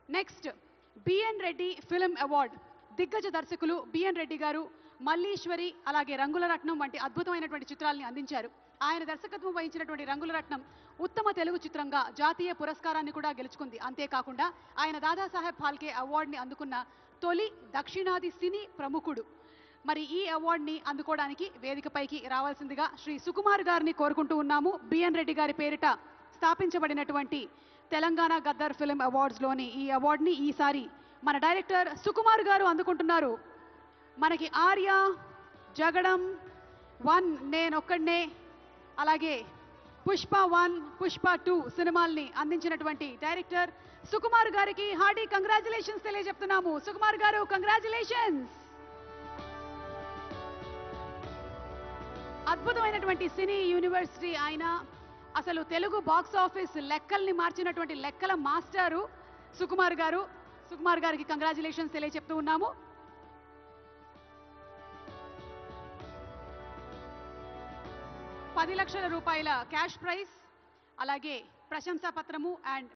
Next B N Reddy film award దిగ్గజ దర్శకులు B N Reddy గారు మల్లీశ్వరి అలాగే రంగుల రత్నం వంటి అద్భుతమైనటువంటి చిత్రాల్ని అందించారు. ఆయన దర్శకత్వం వహించినటువంటి రంగుల రత్నం ఉత్తమ తెలుగు చిత్రంగా జాతీయ పురస్కారాన్ని కూడా గెలుచుకుంది. అంతేకాకుండా ఆయన దాదాసాహెబ్ ఫాల్కే అవార్డుని అందుకున్న తొలి దక్షిణాది సినీ ప్రముఖుడు. మరి ఈ అవార్డుని అందుకోవడానికి వేదికపైకి రావాల్సిందిగా శ్రీ సుకుమార్ గారిని కోరుకుంటూ ఉన్నాము. బిఎన్ రెడ్డి గారి పేరిట స్థాపించబడినటువంటి తెలంగాణ గద్దర్ ఫిల్మ్ అవార్డ్స్లోని ఈ అవార్డుని ఈసారి మన డైరెక్టర్ సుకుమార్ గారు అందుకుంటున్నారు. మనకి ఆర్య, జగడం 1, నేనొక్కడ్నే, అలాగే పుష్ప 1, పుష్ప 2 సినిమాల్ని అందించినటువంటి డైరెక్టర్ సుకుమార్ గారికి హార్డీ కంగ్రాచులేషన్స్ తెలియజెప్తున్నాము. సుకుమార్ గారు, కంగ్రాచులేషన్స్. అద్భుతమైనటువంటి సినీ యూనివర్సిటీ ఆయన. అసలు తెలుగు బాక్స్ ఆఫీస్ లెక్కల్ని మార్చినటువంటి లెక్కల మాస్టారు సుకుమార్ గారు. సుకుమార్ గారికి కంగ్రాచులేషన్స్ తెలియజెప్తూ ఉన్నాము. 10 లక్షల రూపాయల క్యాష్ ప్రైజ్, అలాగే ప్రశంసా పత్రము అండ్